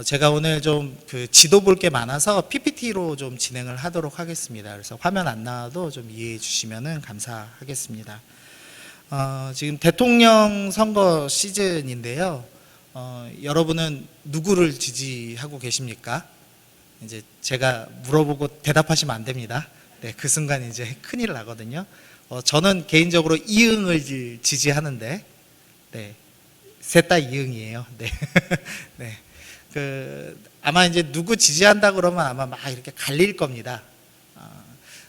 제가 오늘 좀 그 지도 볼 게 많아서 PPT로 좀 진행을 하도록 하겠습니다. 그래서 화면 안 나와도 좀 이해해 주시면 감사하겠습니다. 지금 대통령 선거 시즌인데요. 여러분은 누구를 지지하고 계십니까? 이제 제가 물어보고 대답하시면 안 됩니다. 네, 그 순간 이제 큰일 나거든요. 저는 개인적으로 이응을 지지하는데, 네, 셋 다 이응이에요. 네. 네. 아마 이제 누구 지지한다 그러면 아마 막 이렇게 갈릴 겁니다.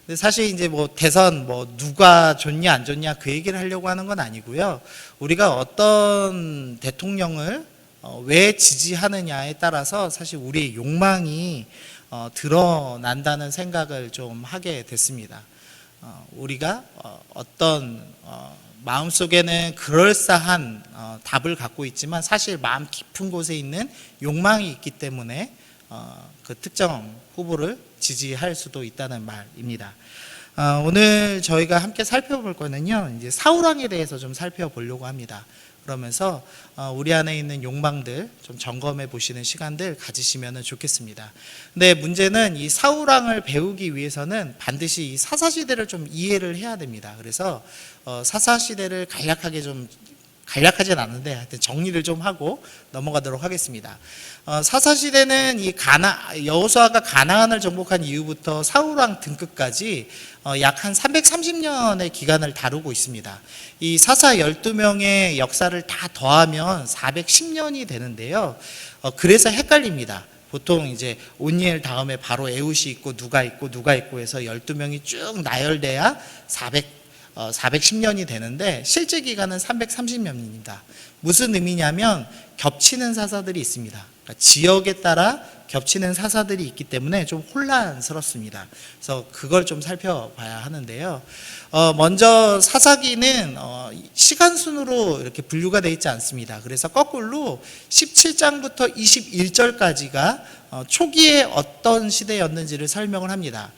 근데 사실 이제 뭐 대선 뭐 누가 좋냐 안 좋냐 그 얘기를 하려고 하는 건 아니고요. 우리가 어떤 대통령을 왜 지지하느냐에 따라서 사실 우리의 욕망이 드러난다는 생각을 좀 하게 됐습니다. 우리가 어떤 마음속에는 그럴싸한 답을 갖고 있지만 사실 마음 깊은 곳에 있는 욕망이 있기 때문에 그 특정 후보를 지지할 수도 있다는 말입니다. 오늘 저희가 함께 살펴볼 거는요, 이제 사울왕에 대해서 좀 살펴보려고 합니다. 그러면서 우리 안에 있는 욕망들 좀 점검해 보시는 시간들 가지시면 좋겠습니다. 근데 문제는 이 사울왕을 배우기 위해서는 반드시 이 사사시대를 좀 이해를 해야 됩니다. 그래서 사사시대를 간략하진 않은데 하여튼 정리를 좀 하고 넘어가도록 하겠습니다. 사사시대는 이 여호수아가 가나안을 정복한 이후부터 사울왕 등극까지 약 한 330년의 기간을 다루고 있습니다. 이 사사 12명의 역사를 다 더하면 410년이 되는데요. 그래서 헷갈립니다. 보통 이제 온니엘 다음에 바로 에훗이 있고 누가 있고 해서 12명이 쭉 나열돼야 410년이 되는데 실제 기간은 330년입니다. 무슨 의미냐면 겹치는 사사들이 있습니다. 그러니까 지역에 따라 겹치는 사사들이 있기 때문에 좀 혼란스럽습니다. 그래서 그걸 좀 살펴봐야 하는데요. 먼저 사사기는 시간 순으로 이렇게 분류가 되어 있지 않습니다. 그래서 거꾸로 17장부터 21절까지가 초기에 어떤 시대였는지를 설명을 합니다.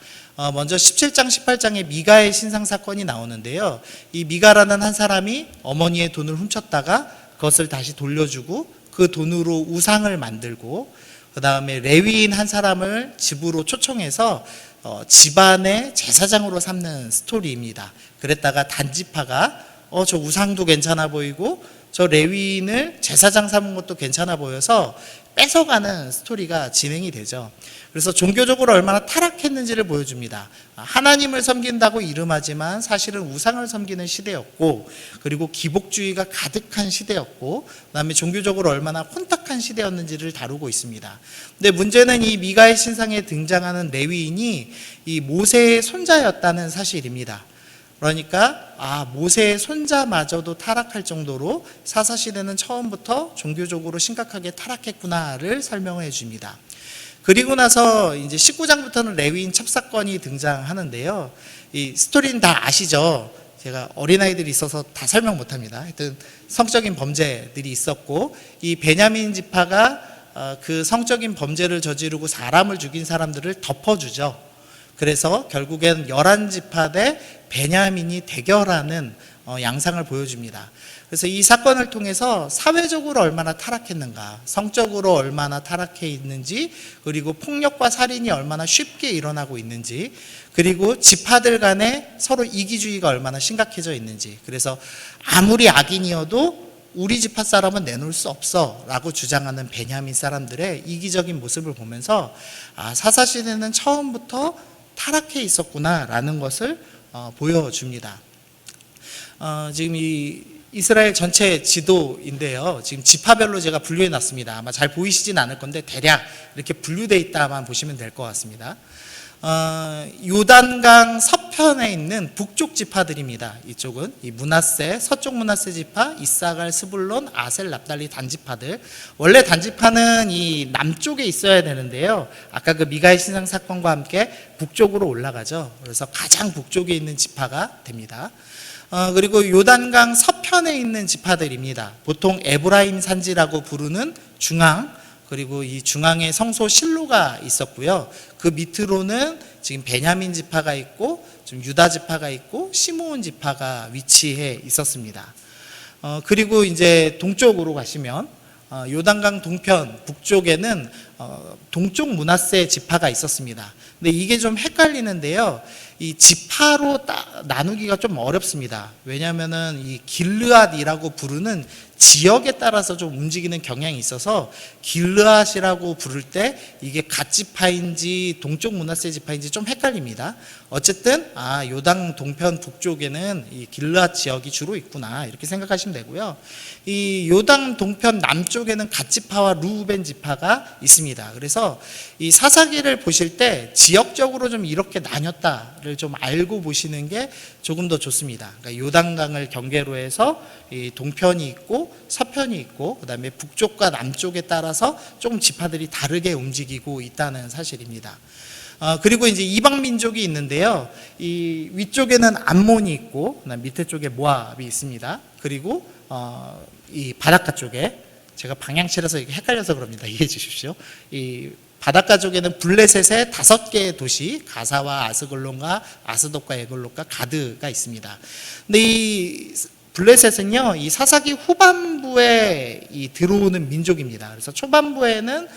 먼저 17장, 18장에 미가의 신상 사건이 나오는데요. 이 미가라는 한 사람이 어머니의 돈을 훔쳤다가 그것을 다시 돌려주고 그 돈으로 우상을 만들고 그 다음에 레위인 한 사람을 집으로 초청해서 집안의 제사장으로 삼는 스토리입니다. 그랬다가 단지파가 저 우상도 괜찮아 보이고 저 레위인을 제사장 삼은 것도 괜찮아 보여서 뺏어가는 스토리가 진행이 되죠. 그래서 종교적으로 얼마나 타락했는지를 보여줍니다. 하나님을 섬긴다고 이름하지만 사실은 우상을 섬기는 시대였고, 그리고 기복주의가 가득한 시대였고, 그 다음에 종교적으로 얼마나 혼탁한 시대였는지를 다루고 있습니다. 근데 문제는 이 미가의 신상에 등장하는 레위인이 이 모세의 손자였다는 사실입니다. 그러니까 모세의 손자마저도 타락할 정도로 사사시대는 처음부터 종교적으로 심각하게 타락했구나를 설명해 줍니다. 그리고 나서 이제 19장부터는 레위인 첩사건이 등장하는데요. 이 스토리는 다 아시죠? 제가 어린아이들이 있어서 다 설명 못합니다. 하여튼 성적인 범죄들이 있었고, 이 베냐민 지파가 그 성적인 범죄를 저지르고 사람을 죽인 사람들을 덮어주죠. 그래서 결국엔 11지파 대 베냐민이 대결하는 양상을 보여줍니다. 그래서 이 사건을 통해서 사회적으로 얼마나 타락했는가, 성적으로 얼마나 타락해 있는지, 그리고 폭력과 살인이 얼마나 쉽게 일어나고 있는지, 그리고 지파들 간에 서로 이기주의가 얼마나 심각해져 있는지, 그래서 아무리 악인이어도 우리 지파 사람은 내놓을 수 없어 라고 주장하는 베냐민 사람들의 이기적인 모습을 보면서 사사시대는 처음부터 타락해 있었구나 라는 것을 보여줍니다. 지금 이 이스라엘 전체 지도인데요. 지금 지파별로 제가 분류해 놨습니다. 아마 잘 보이시진 않을 건데 대략 이렇게 분류되어 있다만 보시면 될 것 같습니다. 요단강 서편에 있는 북쪽 지파들입니다. 이쪽은 이 므낫세, 서쪽 므낫세 지파, 이사갈, 스불론, 아셀, 납달리 단지파들. 원래 단지파는 이 남쪽에 있어야 되는데요. 아까 그 미가의 신상 사건과 함께 북쪽으로 올라가죠. 그래서 가장 북쪽에 있는 지파가 됩니다. 그리고 요단강 서편에 있는 지파들입니다. 보통 에브라임 산지라고 부르는 중앙, 그리고 이 중앙에 성소 실로가 있었고요. 그 밑으로는 지금 베냐민 지파가 있고 좀 유다 지파가 있고 시므온 지파가 위치해 있었습니다. 그리고 이제 동쪽으로 가시면 요단강 동편 북쪽에는 동쪽 므낫세 지파가 있었습니다. 근데 이게 좀 헷갈리는데요. 이 지파로 나누기가 좀 어렵습니다. 왜냐하면은 이 길르앗이라고 부르는 지역에 따라서 좀 움직이는 경향이 있어서 길르앗이라고 부를 때 이게 갓 지파인지 동쪽 므낫세 지파인지 좀 헷갈립니다. 어쨌든 요단 동편 북쪽에는 이 길르앗 지역이 주로 있구나 이렇게 생각하시면 되고요. 이 요단 동편 남쪽에는 갓 지파와 루벤 지파가 있습니다. 그래서 이 사사기를 보실 때 지역적으로 좀 이렇게 나뉘었다를 좀 알고 보시는 게 조금 더 좋습니다. 그러니까 요단강을 경계로 해서 이 동편이 있고 서편이 있고 그다음에 북쪽과 남쪽에 따라서 조금 지파들이 다르게 움직이고 있다는 사실입니다. 그리고 이제 이방 민족이 있는데요. 이 위쪽에는 암몬이 있고 밑에 쪽에 모압이 있습니다. 그리고 이 바닷가 쪽에 제가 방향치라서 이게 헷갈려서 그럽니다. 이해해 주십시오. 이 바닷가 쪽에는 블레셋의 5개의 도시 가사와 아스글론과 아스돗과 에글롯과 가드가 있습니다. 근데 이 블레셋은요, 이 사사기 후반부에 들어오는 민족입니다. 그래서 초반부에는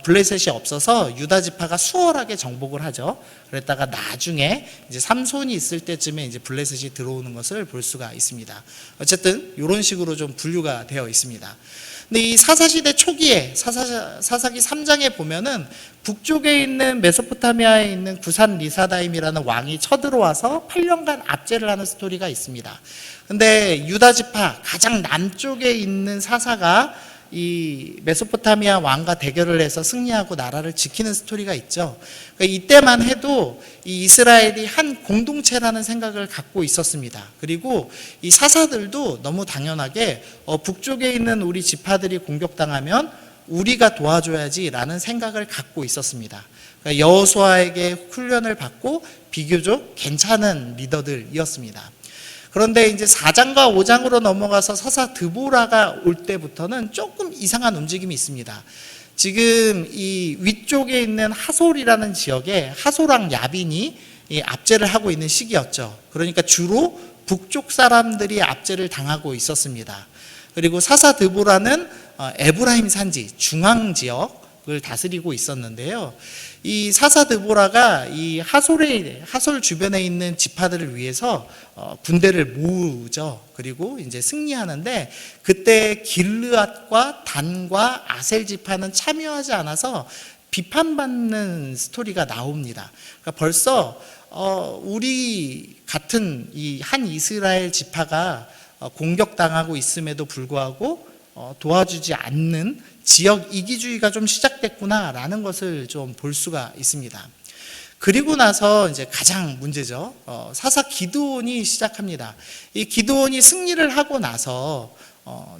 블레셋이 없어서 유다 지파가 수월하게 정복을 하죠. 그랬다가 나중에 이제 삼손이 있을 때쯤에 이제 블레셋이 들어오는 것을 볼 수가 있습니다. 어쨌든 이런 식으로 좀 분류가 되어 있습니다. 근데 이 사사시대 초기에 사사기 3장에 보면은 북쪽에 있는 메소포타미아에 있는 구산 리사다임이라는 왕이 쳐들어와서 8년간 압제를 하는 스토리가 있습니다. 근데 유다 지파 가장 남쪽에 있는 사사가 이 메소포타미아 왕과 대결을 해서 승리하고 나라를 지키는 스토리가 있죠. 그러니까 이때만 해도 이 이스라엘이 한 공동체라는 생각을 갖고 있었습니다. 그리고 이 사사들도 너무 당연하게 북쪽에 있는 우리 지파들이 공격당하면 우리가 도와줘야지라는 생각을 갖고 있었습니다. 그러니까 여호수아에게 훈련을 받고 비교적 괜찮은 리더들이었습니다. 그런데 이제 4장과 5장으로 넘어가서 사사 드보라가 올 때부터는 조금 이상한 움직임이 있습니다. 지금 이 위쪽에 있는 하솔이라는 지역에 하솔왕 야빈이 압제를 하고 있는 시기였죠. 그러니까 주로 북쪽 사람들이 압제를 당하고 있었습니다. 그리고 사사 드보라는 에브라임 산지 중앙 지역을 다스리고 있었는데요. 이 사사 드보라가 이 하솔 주변에 있는 지파들을 위해서 군대를 모으죠. 그리고 이제 승리하는데 그때 길르앗과 단과 아셀 지파는 참여하지 않아서 비판받는 스토리가 나옵니다. 그러니까 벌써 우리 같은 이 한 이스라엘 지파가 공격당하고 있음에도 불구하고 도와주지 않는 지역 이기주의가 좀 시작됐구나라는 것을 좀 볼 수가 있습니다. 그리고 나서 이제 가장 문제죠. 사사 기드온이 시작합니다. 이 기드온이 승리를 하고 나서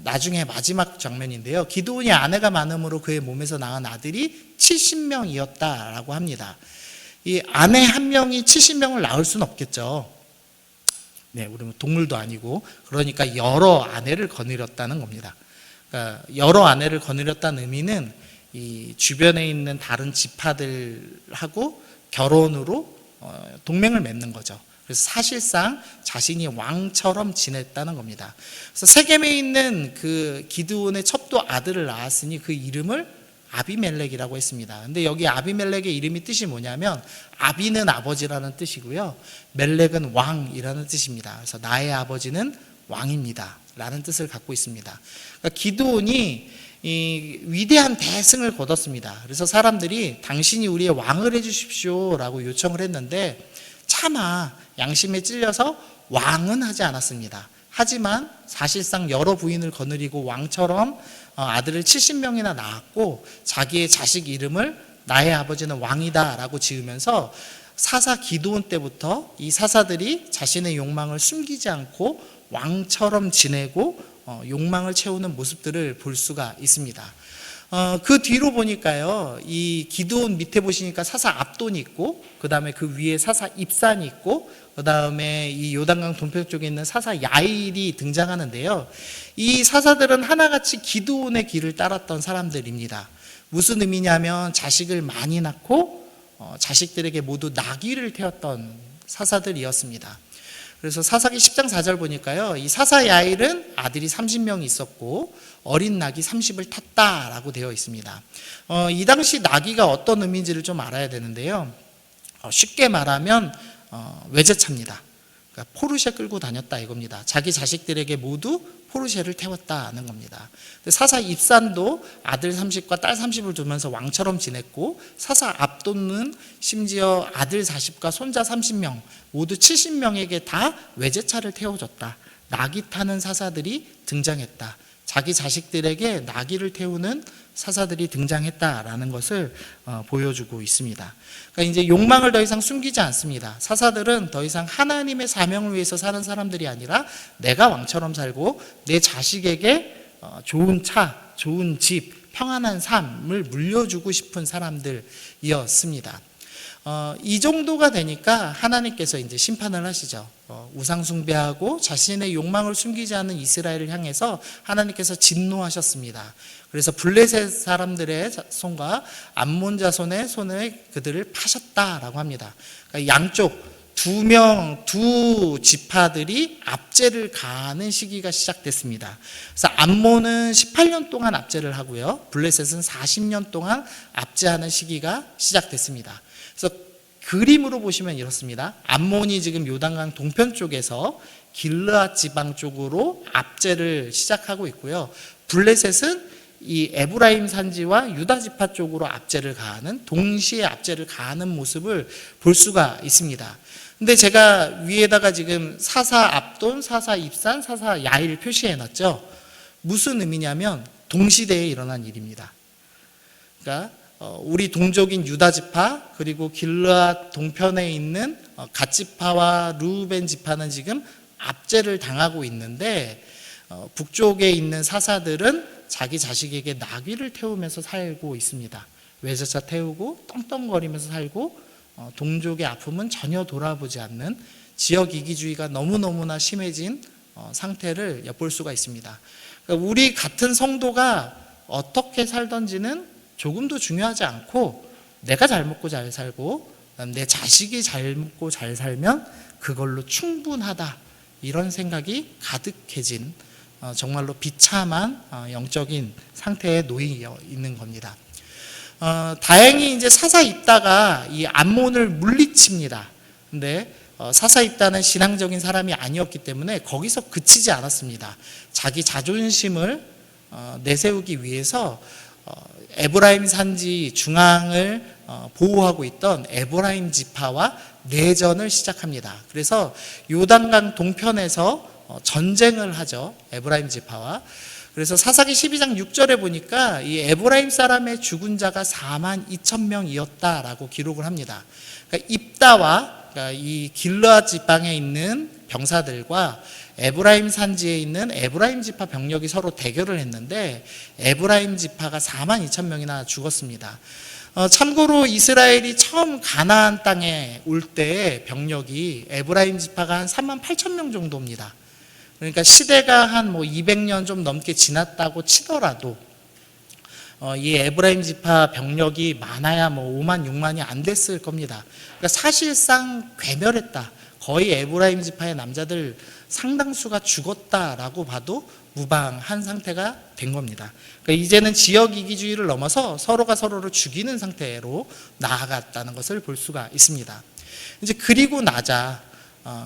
나중에 마지막 장면인데요. 기드온이 아내가 많음으로 그의 몸에서 낳은 아들이 70명이었다라고 합니다. 이 아내 한 명이 70명을 낳을 수는 없겠죠. 네, 우리 동물도 아니고 그러니까 여러 아내를 거느렸다는 겁니다. 그러니까 여러 아내를 거느렸다는 의미는 이 주변에 있는 다른 지파들하고 결혼으로 동맹을 맺는 거죠. 그래서 사실상 자신이 왕처럼 지냈다는 겁니다. 그래서 세겜에 있는 그 기드온의 첩도 아들을 낳았으니 그 이름을 아비멜렉이라고 했습니다. 근데 여기 아비멜렉의 이름이 뜻이 뭐냐면 아비는 아버지라는 뜻이고요. 멜렉은 왕이라는 뜻입니다. 그래서 나의 아버지는 왕입니다. 라는 뜻을 갖고 있습니다. 그러니까 기드온이 이 위대한 대승을 거뒀습니다. 그래서 사람들이 당신이 우리의 왕을 해주십시오 라고 요청을 했는데 차마 양심에 찔려서 왕은 하지 않았습니다. 하지만 사실상 여러 부인을 거느리고 왕처럼 아들을 70명이나 낳았고 자기의 자식 이름을 나의 아버지는 왕이다 라고 지으면서 사사 기드온 때부터 이 사사들이 자신의 욕망을 숨기지 않고 왕처럼 지내고 욕망을 채우는 모습들을 볼 수가 있습니다. 그 뒤로 보니까요, 이 기드온 밑에 보시니까 사사 압돈이 있고, 그 다음에 그 위에 사사 입산이 있고, 그 다음에 이 요단강 동편 쪽에 있는 사사 야일이 등장하는데요. 이 사사들은 하나같이 기드온의 길을 따랐던 사람들입니다. 무슨 의미냐면 자식을 많이 낳고 자식들에게 모두 나귀를 태웠던 사사들이었습니다. 그래서 사사기 10장 4절 보니까요, 이 사사 야일은 아들이 30명이 있었고 어린 낙이 30을 탔다라고 되어 있습니다. 이 당시 나귀가 어떤 의미인지를 좀 알아야 되는데요. 쉽게 말하면 외제차입니다. 그러니까 포르쉐 끌고 다녔다 이겁니다. 자기 자식들에게 모두 포르쉐를 태웠다는 겁니다. 사사 입산도 아들 30과 딸 30을 두면서 왕처럼 지냈고, 사사 압돈은 심지어 아들 40과 손자 30명 모두 70명에게 다 외제차를 태워줬다. 나귀 타는 사사들이 등장했다. 자기 자식들에게 나귀를 태우는 사사들이 등장했다라는 것을 보여주고 있습니다. 그러니까 이제 욕망을 더 이상 숨기지 않습니다. 사사들은 더 이상 하나님의 사명을 위해서 사는 사람들이 아니라 내가 왕처럼 살고 내 자식에게 좋은 차, 좋은 집, 평안한 삶을 물려주고 싶은 사람들이었습니다. 이 정도가 되니까 하나님께서 이제 심판을 하시죠. 우상 숭배하고 자신의 욕망을 숨기지 않는 이스라엘을 향해서 하나님께서 진노하셨습니다. 그래서 블레셋 사람들의 손과 암몬 자손의 손에 그들을 파셨다라고 합니다. 그러니까 양쪽 두 지파들이 압제를 가하는 시기가 시작됐습니다. 그래서 암몬은 18년 동안 압제를 하고요, 블레셋은 40년 동안 압제하는 시기가 시작됐습니다. 그래서 그림으로 보시면 이렇습니다. 암몬이 지금 요단강 동편 쪽에서 길르앗 지방 쪽으로 압제를 시작하고 있고요, 블레셋은 이 에브라임 산지와 유다 지파 쪽으로 압제를 가하는, 동시에 압제를 가하는 모습을 볼 수가 있습니다. 근데 제가 위에다가 지금 사사 압돈, 사사 입산, 사사 야일 표시해 놨죠. 무슨 의미냐면 동시대에 일어난 일입니다. 그러니까 우리 동족인 유다 지파, 그리고 길르앗 동편에 있는 갓 지파와 루벤 지파는 지금 압제를 당하고 있는데, 북쪽에 있는 사사들은 자기 자식에게 나귀를 태우면서 살고 있습니다. 외제차 태우고 떵떵거리면서 살고, 동족의 아픔은 전혀 돌아보지 않는 지역 이기주의가 너무너무나 심해진 상태를 엿볼 수가 있습니다. 그러니까 우리 같은 성도가 어떻게 살던지는 조금도 중요하지 않고, 내가 잘 먹고 잘 살고 내 자식이 잘 먹고 잘 살면 그걸로 충분하다, 이런 생각이 가득해진 정말로 비참한 영적인 상태에 놓여 있는 겁니다. 다행히 이제 사사 입다가 이 암몬을 물리칩니다. 근데 사사 입다는 신앙적인 사람이 아니었기 때문에 거기서 그치지 않았습니다. 자기 자존심을 내세우기 위해서 에브라임 산지 중앙을 보호하고 있던 에브라임 지파와 내전을 시작합니다. 그래서 요단강 동편에서 전쟁을 하죠, 에브라임 지파와. 그래서 사사기 12장 6절에 보니까 이 에브라임 사람의 죽은 자가 42,000명이었다라고 기록을 합니다. 그러니까 입다와, 그러니까 이 길르앗 지방에 있는 병사들과 에브라임 산지에 있는 에브라임 지파 병력이 서로 대결을 했는데 에브라임 지파가 42,000명이나 죽었습니다. 참고로 이스라엘이 처음 가나안 땅에 올 때의 병력이 에브라임 지파가 한 38,000명 정도입니다. 그러니까 시대가 한 200년 좀 넘게 지났다고 치더라도 이 에브라임 지파 병력이 많아야 5만 6만이 안 됐을 겁니다. 그러니까 사실상 괴멸했다. 거의 에브라임 지파의 남자들 상당수가 죽었다라고 봐도 무방한 상태가 된 겁니다. 그러니까 이제는 지역 이기주의를 넘어서 서로가 서로를 죽이는 상태로 나아갔다는 것을 볼 수가 있습니다. 이제 그리고 나자,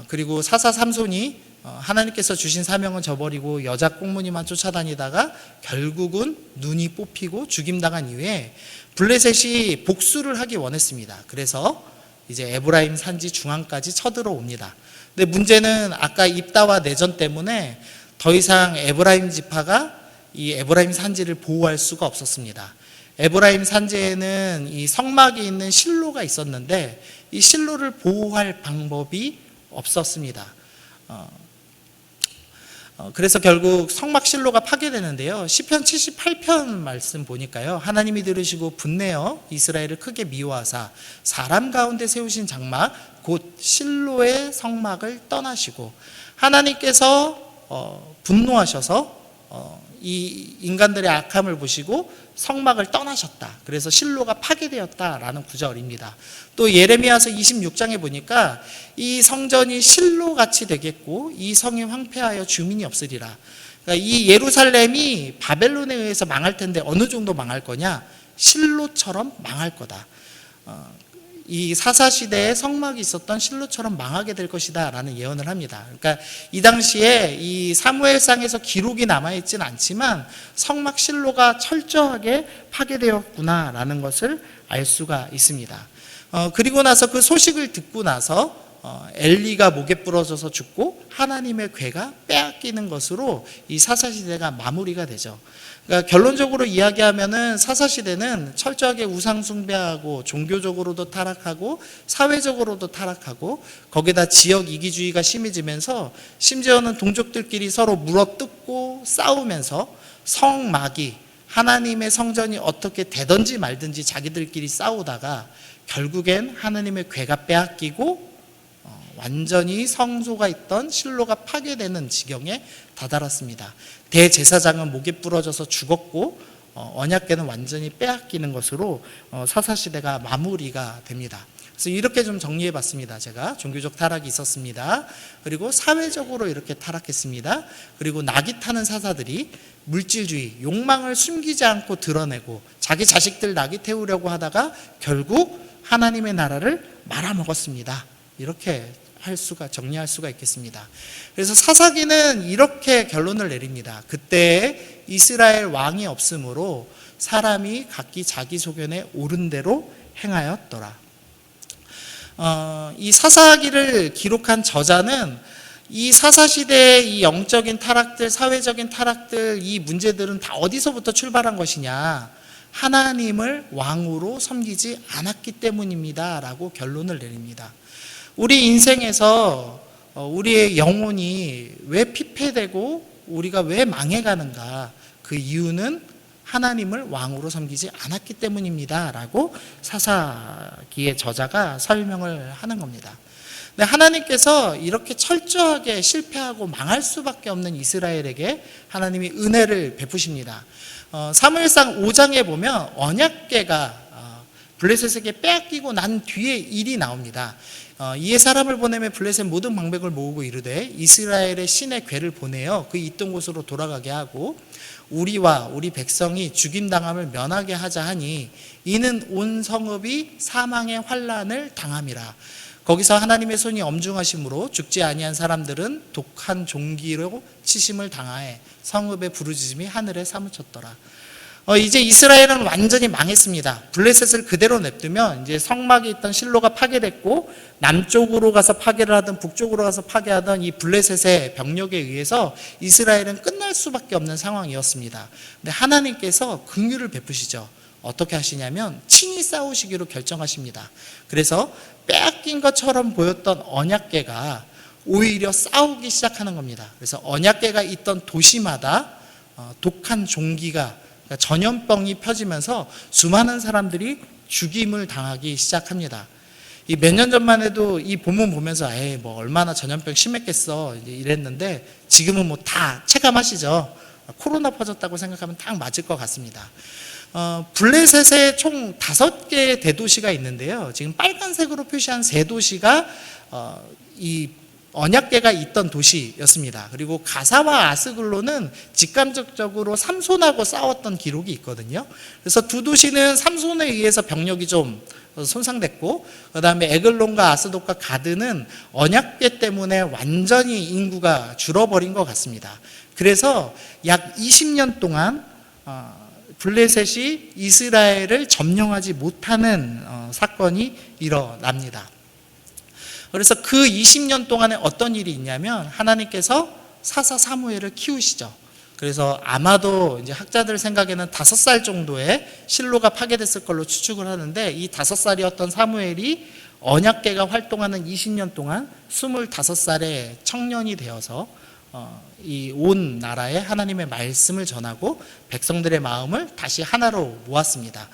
그리고 사사 삼손이 하나님께서 주신 사명은 저버리고 여자 꽁무니만 쫓아다니다가 결국은 눈이 뽑히고 죽임당한 이후에 블레셋이 복수를 하기 원했습니다. 그래서 이제 에브라임 산지 중앙까지 쳐들어옵니다. 근데 문제는 아까 입다와 내전 때문에 더 이상 에브라임 지파가 이 에브라임 산지를 보호할 수가 없었습니다. 에브라임 산지에는 이 성막이 있는 실로가 있었는데 이 실로를 보호할 방법이 없었습니다. 그래서 결국 성막 실로가 파괴되는데요, 시편 78편 말씀 보니까요, 하나님이 들으시고 분내어 이스라엘을 크게 미워하사 사람 가운데 세우신 장막 곧 실로의 성막을 떠나시고, 하나님께서 분노하셔서 이 인간들의 악함을 보시고 성막을 떠나셨다. 그래서 실로가 파괴되었다라는 구절입니다. 또 예레미야서 26장에 보니까 이 성전이 실로같이 되겠고 이 성이 황폐하여 주민이 없으리라. 그러니까 이 예루살렘이 바벨론에 의해서 망할 텐데 어느 정도 망할 거냐? 실로처럼 망할 거다. 이 사사시대에 성막이 있었던 실로처럼 망하게 될 것이다 라는 예언을 합니다. 그러니까 이 당시에 이 사무엘상에서 기록이 남아있진 않지만 성막 실로가 철저하게 파괴되었구나 라는 것을 알 수가 있습니다. 그리고 나서 그 소식을 듣고 나서 엘리가 목에 부러져서 죽고 하나님의 궤가 빼앗기는 것으로 이 사사시대가 마무리가 되죠. 그러니까 결론적으로 이야기하면은 사사시대는 철저하게 우상숭배하고 종교적으로도 타락하고 사회적으로도 타락하고 거기다 지역 이기주의가 심해지면서 심지어는 동족들끼리 서로 물어뜯고 싸우면서 성막이 하나님의 성전이 어떻게 되든지 말든지 자기들끼리 싸우다가 결국엔 하나님의 궤가 빼앗기고 완전히 성소가 있던 실로가 파괴되는 지경에 다다랐습니다. 대제사장은 목에 부러져서 죽었고 언약궤는 완전히 빼앗기는 것으로 사사시대가 마무리가 됩니다. 그래서 이렇게 좀 정리해 봤습니다. 제가 종교적 타락이 있었습니다. 그리고 사회적으로 이렇게 타락했습니다. 그리고 낙이 타는 사사들이 물질주의, 욕망을 숨기지 않고 드러내고 자기 자식들 낙이 태우려고 하다가 결국 하나님의 나라를 말아먹었습니다. 이렇게 정리할 수가 있겠습니다. 그래서 사사기는 이렇게 결론을 내립니다. 그때 이스라엘 왕이 없으므로 사람이 각기 자기 소견에 옳은 대로 행하였더라. 이 사사기를 기록한 저자는 이 사사시대의 이 영적인 타락들, 사회적인 타락들, 이 문제들은 다 어디서부터 출발한 것이냐? 하나님을 왕으로 섬기지 않았기 때문입니다. 라고 결론을 내립니다. 우리 인생에서 우리의 영혼이 왜 피폐되고 우리가 왜 망해가는가? 그 이유는 하나님을 왕으로 섬기지 않았기 때문입니다. 라고 사사기의 저자가 설명을 하는 겁니다. 근데 하나님께서 이렇게 철저하게 실패하고 망할 수밖에 없는 이스라엘에게 하나님이 은혜를 베푸십니다. 사무엘상 5장에 보면 언약궤가 블레셋에게 빼앗기고 난 뒤에 일이 나옵니다. 이에 사람을 보내며 블레셋 모든 방백을 모으고 이르되 이스라엘의 신의 궤를 보내어 그 있던 곳으로 돌아가게 하고 우리와 우리 백성이 죽임당함을 면하게 하자 하니 이는 온 성읍이 사망의 환난을 당함이라. 거기서 하나님의 손이 엄중하심으로 죽지 아니한 사람들은 독한 종기로 치심을 당하에 성읍의 부르짖음이 하늘에 사무쳤더라. 이제 이스라엘은 완전히 망했습니다. 블레셋을 그대로 냅두면 이제 성막이 있던 실로가 파괴됐고 남쪽으로 가서 파괴를 하든 북쪽으로 가서 파괴하든 이 블레셋의 병력에 의해서 이스라엘은 끝날 수밖에 없는 상황이었습니다. 근데 하나님께서 긍휼을 베푸시죠. 어떻게 하시냐면 친히 싸우시기로 결정하십니다. 그래서 빼앗긴 것처럼 보였던 언약궤가 오히려 싸우기 시작하는 겁니다. 그래서 언약궤가 있던 도시마다 독한 종기가 전염병이 펴지면서 수많은 사람들이 죽임을 당하기 시작합니다. 이 몇 년 전만 해도 이 본문 보면서 뭐 얼마나 전염병 심했겠어 이랬는데 지금은 뭐 다 체감하시죠. 코로나 퍼졌다고 생각하면 딱 맞을 것 같습니다. 블레셋에 총 5개의 대도시가 있는데요. 지금 빨간색으로 표시한 3도시가 이 언약궤가 있던 도시였습니다. 그리고 가사와 아스글론은 직간접적으로 삼손하고 싸웠던 기록이 있거든요. 그래서 두 도시는 삼손에 의해서 병력이 좀 손상됐고, 그 다음에 에글론과 아스돗과 가드는 언약궤 때문에 완전히 인구가 줄어버린 것 같습니다. 그래서 약 20년 동안 블레셋이 이스라엘을 점령하지 못하는 사건이 일어납니다. 그래서 그 20년 동안에 어떤 일이 있냐면 하나님께서 사사 사무엘을 키우시죠. 그래서 아마도 이제 학자들 생각에는 5살 정도의 실로가 파괴됐을 걸로 추측을 하는데 이 5살이었던 사무엘이 언약궤가 활동하는 20년 동안 25살의 청년이 되어서 이 온 나라에 하나님의 말씀을 전하고 백성들의 마음을 다시 하나로 모았습니다.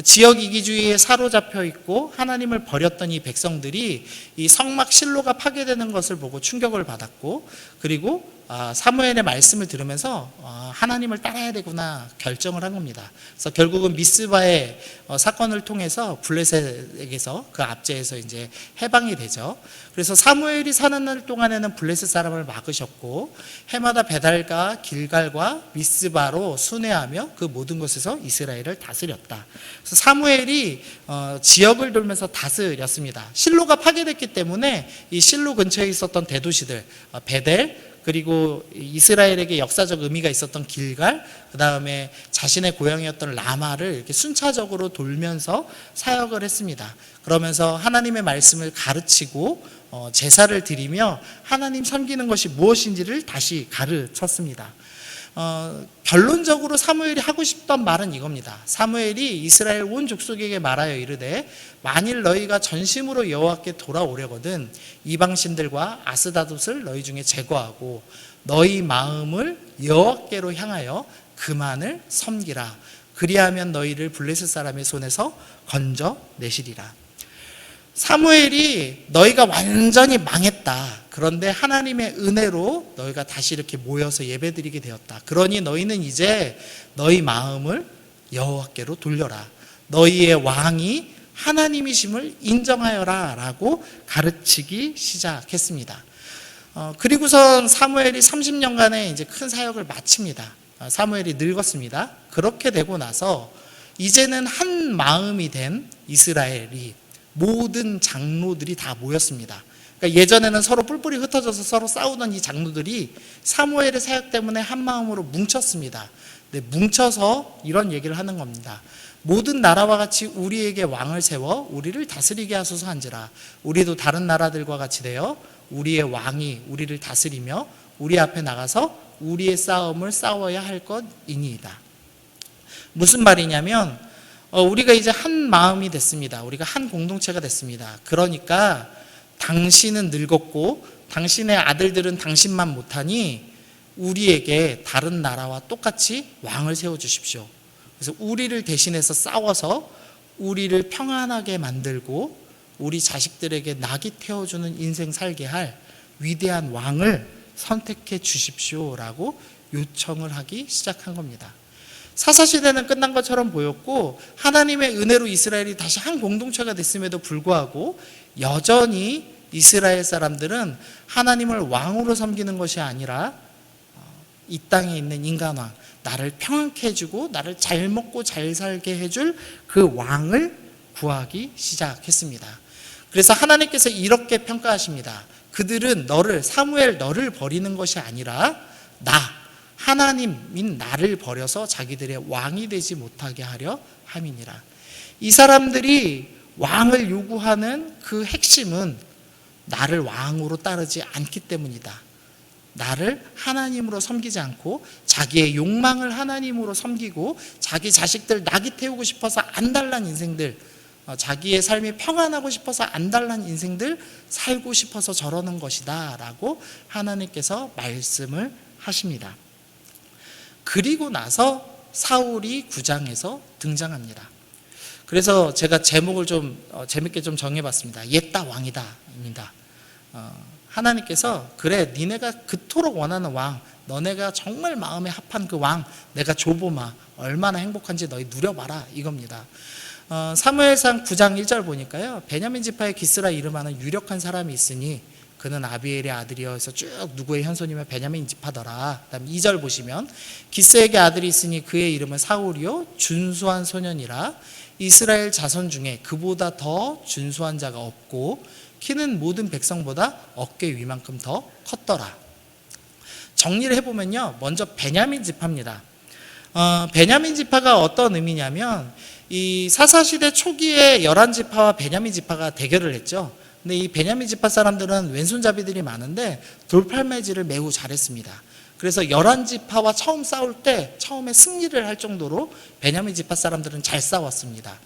지역 이기주의에 사로잡혀 있고 하나님을 버렸던 이 백성들이 이 성막 실로가 파괴되는 것을 보고 충격을 받았고, 그리고 사무엘의 말씀을 들으면서 하나님을 따라야 되구나 결정을 한 겁니다. 그래서 결국은 미스바의 사건을 통해서 블레셋에게서 그 압제에서 이제 해방이 되죠. 그래서 사무엘이 사는 날 동안에는 블레셋 사람을 막으셨고 해마다 베달과 길갈과 미스바로 순회하며 그 모든 곳에서 이스라엘을 다스렸다. 그래서 사무엘이 지역을 돌면서 다스렸습니다. 실로가 파괴됐기 때문에 이 실로 근처에 있었던 대도시들 베델 그리고 이스라엘에게 역사적 의미가 있었던 길갈, 그 다음에 자신의 고향이었던 라마를 이렇게 순차적으로 돌면서 사역을 했습니다. 그러면서 하나님의 말씀을 가르치고 제사를 드리며 하나님 섬기는 것이 무엇인지를 다시 가르쳤습니다. 결론적으로 사무엘이 하고 싶던 말은 이겁니다. 사무엘이 이스라엘 온 족속에게 말하여 이르되 만일 너희가 전심으로 여호와께 돌아오려거든 이방신들과 아스다돛을 너희 중에 제거하고 너희 마음을 여호와께로 향하여 그만을 섬기라. 그리하면 너희를 블레셋 사람의 손에서 건져내시리라. 사무엘이 너희가 완전히 망했다. 그런데 하나님의 은혜로 너희가 다시 이렇게 모여서 예배드리게 되었다. 그러니 너희는 이제 너희 마음을 여호와께로 돌려라. 너희의 왕이 하나님이심을 인정하여라 라고 가르치기 시작했습니다. 그리고선 사무엘이 30년간의 이제 큰 사역을 마칩니다. 사무엘이 늙었습니다. 그렇게 되고 나서 이제는 한 마음이 된 이스라엘이 모든 장로들이 다 모였습니다. 그러니까 예전에는 서로 뿔뿔이 흩어져서 서로 싸우던 이 장로들이 사무엘의 사역 때문에 한 마음으로 뭉쳤습니다. 근데 뭉쳐서 이런 얘기를 하는 겁니다. 모든 나라와 같이 우리에게 왕을 세워 우리를 다스리게 하소서 한지라. 우리도 다른 나라들과 같이 되어 우리의 왕이 우리를 다스리며 우리 앞에 나가서 우리의 싸움을 싸워야 할 것이니이다. 무슨 말이냐면 우리가 이제 한 마음이 됐습니다. 우리가 한 공동체가 됐습니다. 그러니까 당신은 늙었고 당신의 아들들은 당신만 못하니 우리에게 다른 나라와 똑같이 왕을 세워주십시오. 그래서 우리를 대신해서 싸워서 우리를 평안하게 만들고 우리 자식들에게 낙이 태워주는 인생 살게 할 위대한 왕을 선택해 주십시오라고 요청을 하기 시작한 겁니다. 사사시대는 끝난 것처럼 보였고 하나님의 은혜로 이스라엘이 다시 한 공동체가 됐음에도 불구하고 여전히 이스라엘 사람들은 하나님을 왕으로 섬기는 것이 아니라 이 땅에 있는 인간왕, 나를 평안케 해주고 나를 잘 먹고 잘 살게 해줄 그 왕을 구하기 시작했습니다. 그래서 하나님께서 이렇게 평가하십니다. 그들은 사무엘 너를 버리는 것이 아니라 하나님인 나를 버려서 자기들의 왕이 되지 못하게 하려 함이니라. 이 사람들이 왕을 요구하는 그 핵심은 나를 왕으로 따르지 않기 때문이다. 나를 하나님으로 섬기지 않고 자기의 욕망을 하나님으로 섬기고 자기 자식들 낙이 태우고 싶어서 안달난 인생들, 자기의 삶이 평안하고 싶어서 안달난 인생들 살고 싶어서 저러는 것이다 라고 하나님께서 말씀을 하십니다. 그리고 나서 사울이 9장에서 등장합니다. 그래서 제가 제목을 좀 재밌게 좀 정해봤습니다. 옛다 왕이다 입니다. 하나님께서 그래 니네가 그토록 원하는 왕, 너네가 정말 마음에 합한 그 왕 내가 줘보마 얼마나 행복한지 너희 누려봐라 이겁니다. 사무엘상 9장 1절 보니까요, 베냐민 지파의 기스라 이름하는 유력한 사람이 있으니 그는 아비엘의 아들이어서 쭉 누구의 현손이면 베냐민 지파더라. 그다음 2절 보시면 기스에게 아들이 있으니 그의 이름은 사울이요 준수한 소년이라. 이스라엘 자손 중에 그보다 더 준수한 자가 없고 키는 모든 백성보다 어깨 위만큼 더 컸더라. 정리를 해보면요, 먼저 베냐민 지파입니다. 베냐민 지파가 어떤 의미냐면 이 사사시대 초기에 11지파와 베냐민 지파가 대결을 했죠. 근데 이 베냐민 지파 사람들은 왼손잡이들이 많은데 돌팔매질을 매우 잘했습니다. 그래서 11지파와 처음 싸울 때 처음에 승리를 할 정도로 베냐민 지파 사람들은 잘 싸웠습니다.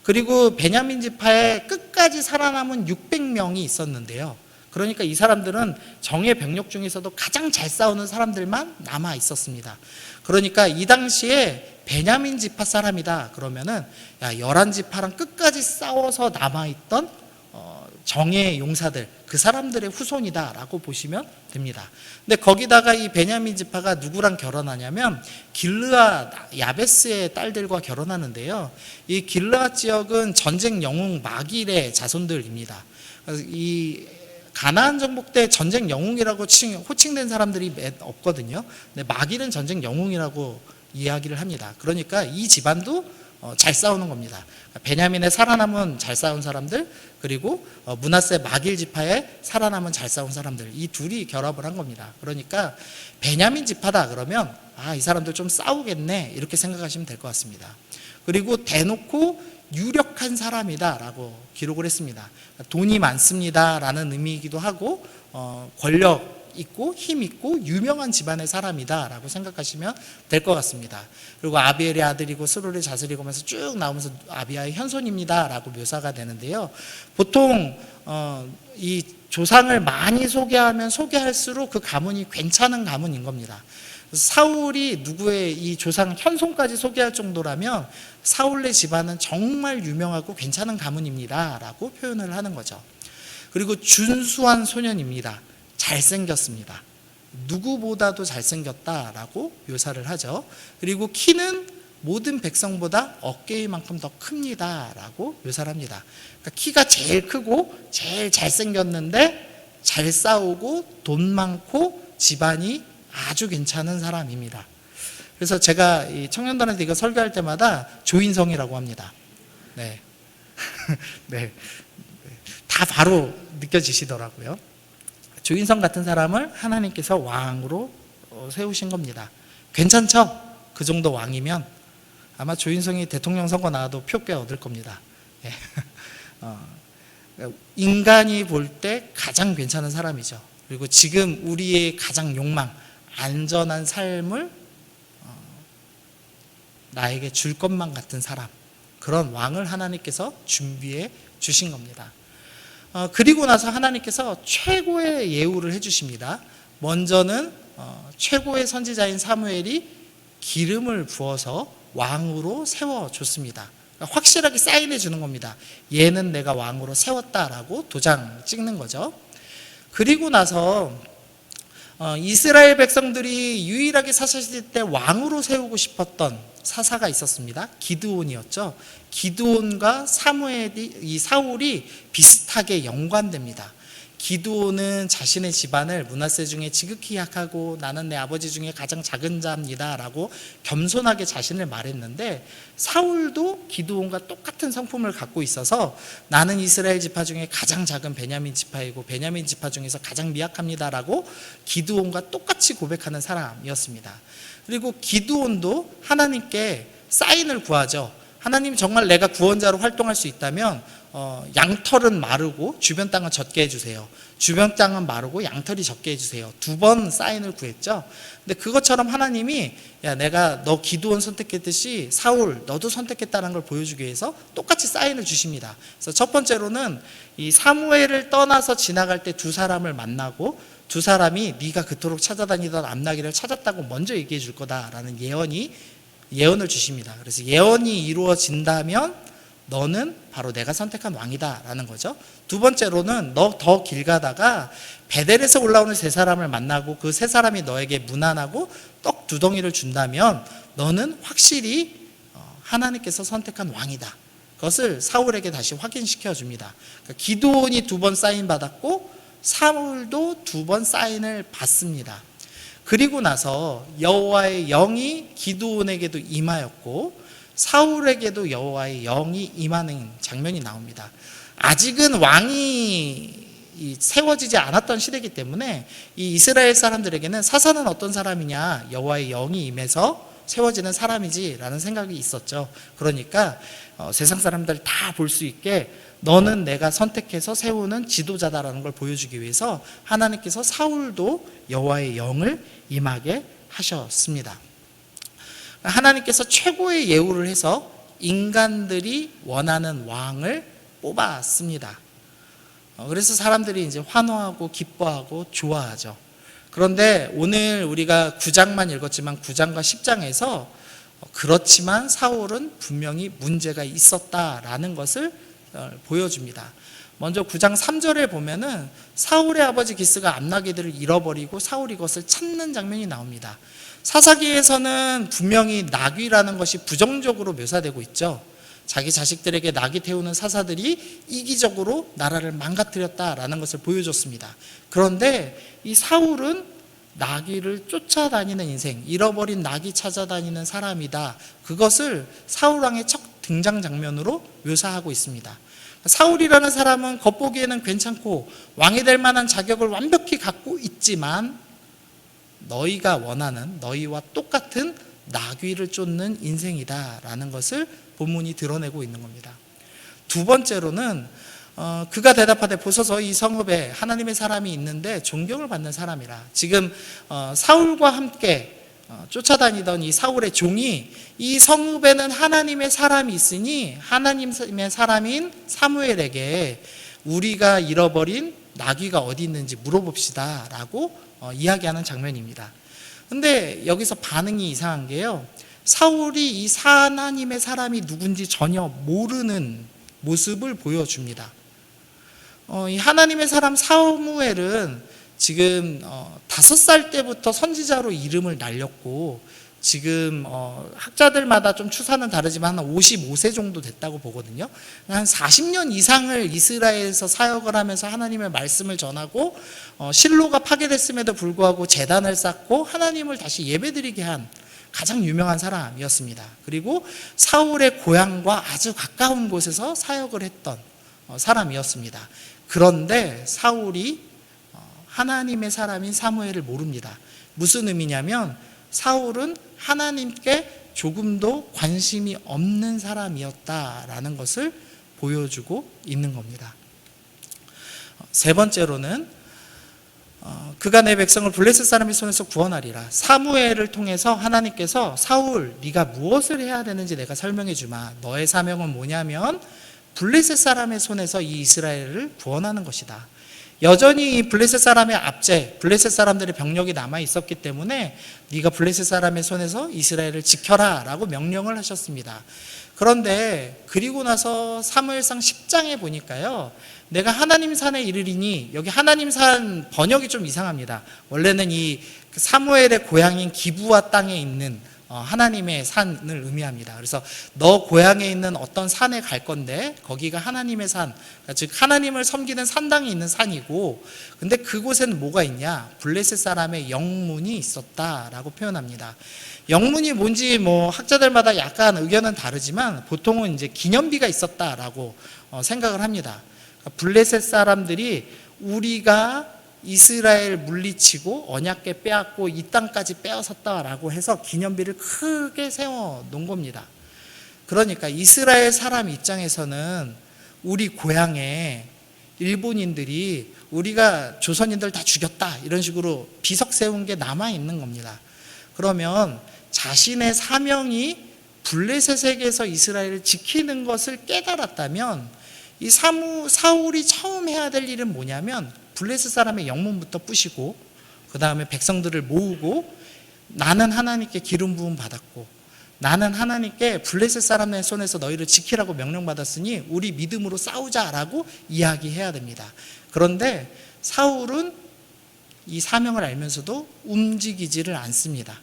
그리고 베냐민 지파에 끝까지 살아남은 600명이 있었는데요. 그러니까 이 사람들은 정예 병력 중에서도 가장 잘 싸우는 사람들만 남아 있었습니다. 그러니까 이 당시에 베냐민 지파 사람이다 그러면은 11지파랑 끝까지 싸워서 남아있던 정예의 용사들, 그 사람들의 후손이다라고 보시면 됩니다. 근데 거기다가 이 베냐민 지파가 누구랑 결혼하냐면 길르앗 야베스의 딸들과 결혼하는데요. 이 길르앗 지역은 전쟁 영웅 마길의 자손들입니다. 이 가나안 정복 때 전쟁 영웅이라고 호칭된 사람들이 없거든요. 근데 마길은 전쟁 영웅이라고 이야기를 합니다. 그러니까 이 집안도 잘 싸우는 겁니다. 베냐민의 살아남은 잘 싸운 사람들, 그리고 므낫세 마길 지파에 살아남은 잘 싸운 사람들, 이 둘이 결합을 한 겁니다. 그러니까 베냐민 지파다 그러면 이 사람들 좀 싸우겠네, 이렇게 생각하시면 될 것 같습니다. 그리고 대놓고 유력한 사람이다 라고 기록을 했습니다. 돈이 많습니다 라는 의미이기도 하고 권력 있고 힘 있고 유명한 집안의 사람이다 라고 생각하시면 될 것 같습니다. 그리고 아비엘의 아들이고 스롤의 자손이고 하면서 쭉 나오면서 아비야의 현손입니다 라고 묘사가 되는데요. 보통 이 조상을 많이 소개하면 소개할수록 그 가문이 괜찮은 가문인 겁니다. 사울이 누구의 이 조상 현손까지 소개할 정도라면 사울의 집안은 정말 유명하고 괜찮은 가문입니다 라고 표현을 하는 거죠. 그리고 준수한 소년입니다. 잘생겼습니다. 누구보다도 잘생겼다라고 묘사를 하죠. 그리고 키는 모든 백성보다 어깨만큼 더 큽니다라고 묘사를 합니다. 그러니까 키가 제일 크고 제일 잘생겼는데 잘 싸우고 돈 많고 집안이 아주 괜찮은 사람입니다. 그래서 제가 이 청년단한테 이거 설교할 때마다 조인성이라고 합니다. 네. 네. 다 바로 느껴지시더라고요. 조인성 같은 사람을 하나님께서 왕으로 세우신 겁니다. 괜찮죠? 그 정도 왕이면 아마 조인성이 대통령 선거 나와도 표 꽤 얻을 겁니다. 예. 인간이 볼 때 가장 괜찮은 사람이죠. 그리고 지금 우리의 가장 욕망, 안전한 삶을 나에게 줄 것만 같은 사람, 그런 왕을 하나님께서 준비해 주신 겁니다. 그리고 나서 하나님께서 최고의 예우를 해주십니다. 먼저는 최고의 선지자인 사무엘이 기름을 부어서 왕으로 세워줬습니다. 확실하게 사인해 주는 겁니다. 얘는 내가 왕으로 세웠다라고 도장 찍는 거죠. 그리고 나서 이스라엘 백성들이 유일하게 사사시대 때 왕으로 세우고 싶었던 사사가 있었습니다. 기드온이었죠. 기드온과 이 사울이 비슷하게 연관됩니다. 기드온은 자신의 집안을 므낫세 중에 지극히 약하고 나는 내 아버지 중에 가장 작은 자입니다 라고 겸손하게 자신을 말했는데, 사울도 기드온과 똑같은 성품을 갖고 있어서 나는 이스라엘 지파 중에 가장 작은 베냐민 지파이고 베냐민 지파 중에서 가장 미약합니다 라고 기드온과 똑같이 고백하는 사람이었습니다. 그리고 기드온도 하나님께 사인을 구하죠. 하나님, 정말 내가 구원자로 활동할 수 있다면 양털은 마르고 주변 땅은 젖게 해주세요. 주변 땅은 마르고 양털이 젖게 해주세요. 2번 사인을 구했죠. 근데 그것처럼 하나님이 내가 너 기드온 선택했듯이 사울 너도 선택했다는 걸 보여주기 위해서 똑같이 사인을 주십니다. 그래서 첫 번째로는 이 사무엘을 떠나서 지나갈 때 2사람을 만나고, 2사람이 네가 그토록 찾아다니던 암나기를 찾았다고 먼저 얘기해 줄 거다라는 예언을 주십니다. 그래서 예언이 이루어진다면 너는 바로 내가 선택한 왕이다 라는 거죠. 2번째로는 너 더 길 가다가 베델에서 올라오는 3사람을 만나고 그 3사람이 너에게 문안하고 떡 2덩이를 준다면 너는 확실히 하나님께서 선택한 왕이다. 그것을 사울에게 다시 확인시켜 줍니다. 그러니까 기드온이 2번 사인 받았고 사울도 2번 사인을 받습니다. 그리고 나서 여호와의 영이 기드온에게도 임하였고 사울에게도 여호와의 영이 임하는 장면이 나옵니다. 아직은 왕이 세워지지 않았던 시대이기 때문에 이 이스라엘 사람들에게는 사사는 어떤 사람이냐, 여호와의 영이 임해서 세워지는 사람이지라는 생각이 있었죠. 그러니까 세상 사람들 다 볼 수 있게 너는 내가 선택해서 세우는 지도자다라는 걸 보여주기 위해서 하나님께서 사울도 여호와의 영을 임하게 하셨습니다. 하나님께서 최고의 예우를 해서 인간들이 원하는 왕을 뽑았습니다. 그래서 사람들이 이제 환호하고 기뻐하고 좋아하죠. 그런데 오늘 우리가 9장만 읽었지만 9장과 10장에서 그렇지만 사울은 분명히 문제가 있었다라는 것을 보여줍니다. 먼저 9장 3절에 보면은 사울의 아버지 기스가 암나기들을 잃어버리고 사울이 그것을 찾는 장면이 나옵니다. 사사기에서는 분명히 나귀라는 것이 부정적으로 묘사되고 있죠. 자기 자식들에게 나귀 태우는 사사들이 이기적으로 나라를 망가뜨렸다라는 것을 보여줬습니다. 그런데 이 사울은 나귀를 쫓아다니는 인생, 잃어버린 나귀 찾아다니는 사람이다. 그것을 사울왕의 첫 등장 장면으로 묘사하고 있습니다. 사울이라는 사람은 겉보기에는 괜찮고 왕이 될 만한 자격을 완벽히 갖고 있지만 너희가 원하는 너희와 똑같은 나귀를 쫓는 인생이다라는 것을 본문이 드러내고 있는 겁니다. 두 번째로는 그가 대답하되 보소서 이 성읍에 하나님의 사람이 있는데 존경을 받는 사람이라. 지금 사울과 함께 쫓아다니던 이 사울의 종이 이 성읍에는 하나님의 사람이 있으니 하나님의 사람인 사무엘에게 우리가 잃어버린 나귀가 어디 있는지 물어봅시다 라고 이야기하는 장면입니다. 근데 여기서 반응이 이상한 게요, 사울이 이 하나님의 사람이 누군지 전혀 모르는 모습을 보여줍니다. 이 하나님의 사람 사무엘은 지금 5살 때부터 선지자로 이름을 날렸고 지금 학자들마다 좀 추산은 다르지만 한 55세 정도 됐다고 보거든요. 한 40년 이상을 이스라엘에서 사역을 하면서 하나님의 말씀을 전하고 실로가 파괴됐음에도 불구하고 제단을 쌓고 하나님을 다시 예배드리게 한 가장 유명한 사람이었습니다. 그리고 사울의 고향과 아주 가까운 곳에서 사역을 했던 사람이었습니다. 그런데 사울이 하나님의 사람인 사무엘을 모릅니다. 무슨 의미냐면 사울은 하나님께 조금도 관심이 없는 사람이었다라는 것을 보여주고 있는 겁니다. 세 번째로는 그가 내 백성을 블레셋 사람의 손에서 구원하리라. 사무엘을 통해서 하나님께서 사울 네가 무엇을 해야 되는지 내가 설명해 주마. 너의 사명은 뭐냐면 블레셋 사람의 손에서 이 이스라엘을 구원하는 것이다. 여전히 이 블레셋 사람의 압제, 블레셋 사람들의 병력이 남아 있었기 때문에 네가 블레셋 사람의 손에서 이스라엘을 지켜라 라고 명령을 하셨습니다. 그런데 그리고 나서 사무엘상 10장에 보니까요, 내가 하나님 산에 이르리니, 여기 하나님 산 번역이 좀 이상합니다. 원래는 이 사무엘의 고향인 기브아 땅에 있는 하나님의 산을 의미합니다. 그래서 너 고향에 있는 어떤 산에 갈 건데 거기가 하나님의 산, 즉 하나님을 섬기는 산당이 있는 산이고, 근데 그곳에는 뭐가 있냐? 블레셋 사람의 영문이 있었다라고 표현합니다. 영문이 뭔지 학자들마다 약간 의견은 다르지만 보통은 이제 기념비가 있었다라고 생각을 합니다. 그러니까 블레셋 사람들이 우리가 이스라엘 물리치고 언약궤 빼앗고 이 땅까지 빼앗았다라고 해서 기념비를 크게 세워 놓은 겁니다. 그러니까 이스라엘 사람 입장에서는 우리 고향에 일본인들이 우리가 조선인들 다 죽였다 이런 식으로 비석 세운 게 남아 있는 겁니다. 그러면 자신의 사명이 블레셋에게서 이스라엘을 지키는 것을 깨달았다면 이 사울이 처음 해야 될 일은 뭐냐면 블레셋 사람의 영문부터 부시고 그 다음에 백성들을 모으고 나는 하나님께 기름 부음 받았고 나는 하나님께 블레셋 사람의 손에서 너희를 지키라고 명령받았으니 우리 믿음으로 싸우자라고 이야기해야 됩니다. 그런데 사울은 이 사명을 알면서도 움직이지를 않습니다.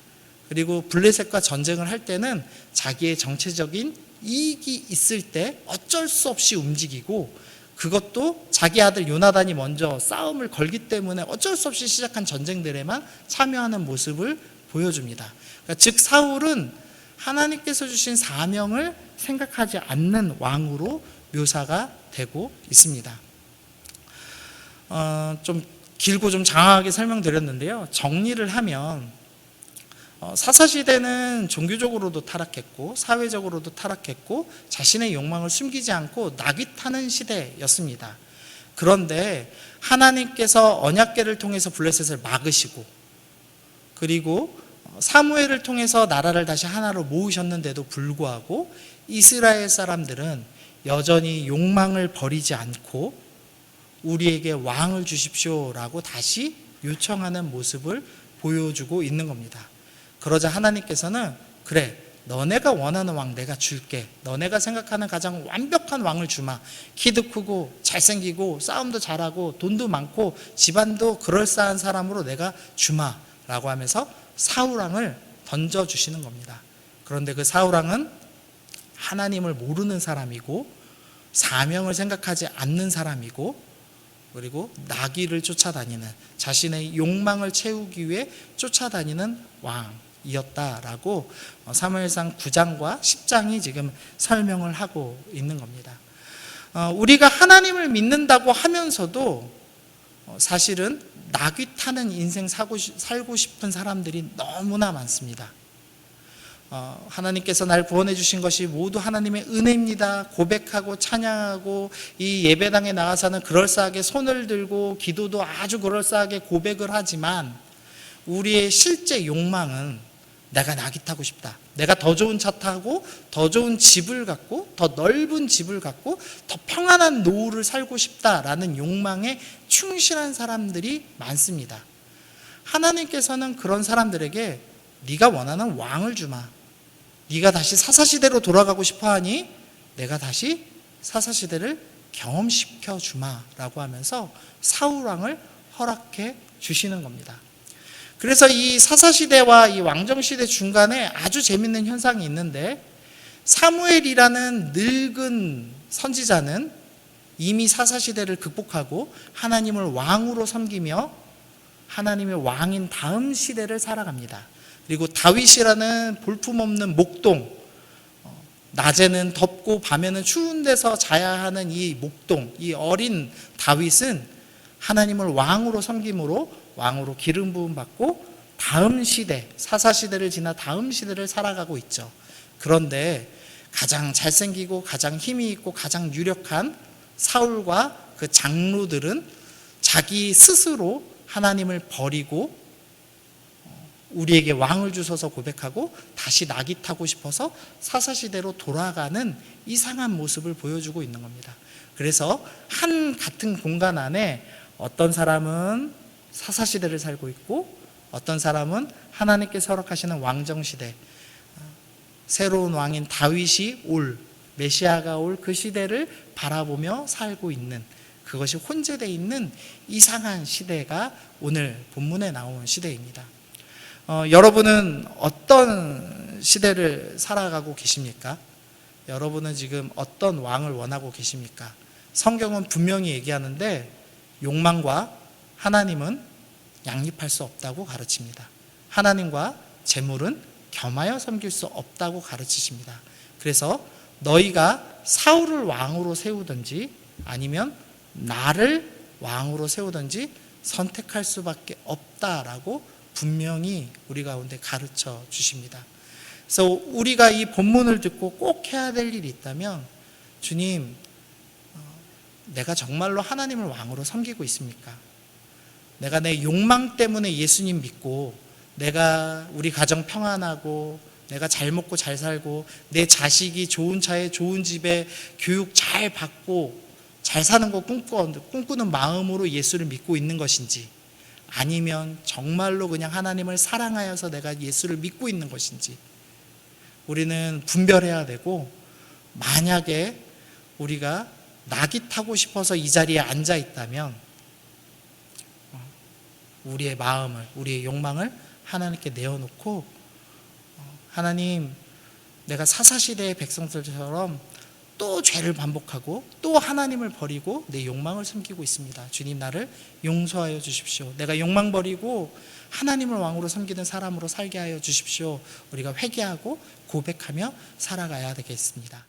그리고 블레셋과 전쟁을 할 때는 자기의 정치적인 이익이 있을 때 어쩔 수 없이 움직이고, 그것도 자기 아들 요나단이 먼저 싸움을 걸기 때문에 어쩔 수 없이 시작한 전쟁들에만 참여하는 모습을 보여줍니다. 그러니까 즉 사울은 하나님께서 주신 사명을 생각하지 않는 왕으로 묘사가 되고 있습니다. 좀 길고 좀 장황하게 설명드렸는데요, 정리를 하면 사사시대는 종교적으로도 타락했고 사회적으로도 타락했고 자신의 욕망을 숨기지 않고 낙이 타는 시대였습니다. 그런데 하나님께서 언약궤를 통해서 블레셋을 막으시고, 그리고 사무엘을 통해서 나라를 다시 하나로 모으셨는데도 불구하고 이스라엘 사람들은 여전히 욕망을 버리지 않고 우리에게 왕을 주십시오라고 다시 요청하는 모습을 보여주고 있는 겁니다. 그러자 하나님께서는 그래, 너네가 원하는 왕 내가 줄게. 너네가 생각하는 가장 완벽한 왕을 주마. 키도 크고 잘생기고 싸움도 잘하고 돈도 많고 집안도 그럴싸한 사람으로 내가 주마 라고 하면서 사울왕을 던져주시는 겁니다. 그런데 그 사울왕은 하나님을 모르는 사람이고 사명을 생각하지 않는 사람이고 그리고 나귀를 쫓아다니는, 자신의 욕망을 채우기 위해 쫓아다니는 왕이었다라고 사무엘상 9장과 10장이 지금 설명을 하고 있는 겁니다. 우리가 하나님을 믿는다고 하면서도 사실은 나귀 타는 인생 살고 싶은 사람들이 너무나 많습니다. 하나님께서 날 구원해 주신 것이 모두 하나님의 은혜입니다 고백하고 찬양하고 이 예배당에 나가서는 그럴싸하게 손을 들고 기도도 아주 그럴싸하게 고백을 하지만 우리의 실제 욕망은 내가 나귀 타고 싶다, 내가 더 좋은 차 타고 더 좋은 집을 갖고 더 넓은 집을 갖고 더 평안한 노후를 살고 싶다라는 욕망에 충실한 사람들이 많습니다. 하나님께서는 그런 사람들에게 네가 원하는 왕을 주마, 네가 다시 사사시대로 돌아가고 싶어하니 내가 다시 사사시대를 경험시켜 주마라고 하면서 사울왕을 허락해 주시는 겁니다. 그래서 이 사사시대와 이 왕정시대 중간에 아주 재밌는 현상이 있는데, 사무엘이라는 늙은 선지자는 이미 사사시대를 극복하고 하나님을 왕으로 섬기며 하나님의 왕인 다음 시대를 살아갑니다. 그리고 다윗이라는 볼품없는 목동, 낮에는 덥고 밤에는 추운 데서 자야 하는 이 목동, 이 어린 다윗은 하나님을 왕으로 섬김으로 왕으로 기름 부음 받고 다음 시대, 사사시대를 지나 다음 시대를 살아가고 있죠. 그런데 가장 잘생기고 가장 힘이 있고 가장 유력한 사울과 그 장로들은 자기 스스로 하나님을 버리고 우리에게 왕을 주셔서 고백하고 다시 나귀 타고 싶어서 사사시대로 돌아가는 이상한 모습을 보여주고 있는 겁니다. 그래서 한 같은 공간 안에 어떤 사람은 사사시대를 살고 있고 어떤 사람은 하나님께서 허락하시는 왕정시대, 새로운 왕인 다윗이 올, 메시아가 올 그 시대를 바라보며 살고 있는, 그것이 혼재되어 있는 이상한 시대가 오늘 본문에 나온 시대입니다. 여러분은 어떤 시대를 살아가고 계십니까? 여러분은 지금 어떤 왕을 원하고 계십니까? 성경은 분명히 얘기하는데 욕망과 하나님은 양립할 수 없다고 가르칩니다. 하나님과 재물은 겸하여 섬길 수 없다고 가르치십니다. 그래서 너희가 사울을 왕으로 세우든지 아니면 나를 왕으로 세우든지 선택할 수밖에 없다라고 분명히 우리 가운데 가르쳐 주십니다. 그래서 우리가 이 본문을 듣고 꼭 해야 될 일이 있다면, 주님, 내가 정말로 하나님을 왕으로 섬기고 있습니까? 내가 내 욕망 때문에 예수님 믿고 내가 우리 가정 평안하고 내가 잘 먹고 잘 살고 내 자식이 좋은 차에 좋은 집에 교육 잘 받고 잘 사는 거 꿈꾸는 마음으로 예수를 믿고 있는 것인지, 아니면 정말로 그냥 하나님을 사랑하여서 내가 예수를 믿고 있는 것인지 우리는 분별해야 되고, 만약에 우리가 낙이 타고 싶어서 이 자리에 앉아 있다면 우리의 마음을, 우리의 욕망을 하나님께 내어놓고, 하나님, 내가 사사시대의 백성들처럼 또 죄를 반복하고 또 하나님을 버리고 내 욕망을 섬기고 있습니다. 주님, 나를 용서하여 주십시오. 내가 욕망 버리고 하나님을 왕으로 섬기는 사람으로 살게 하여 주십시오. 우리가 회개하고 고백하며 살아가야 되겠습니다.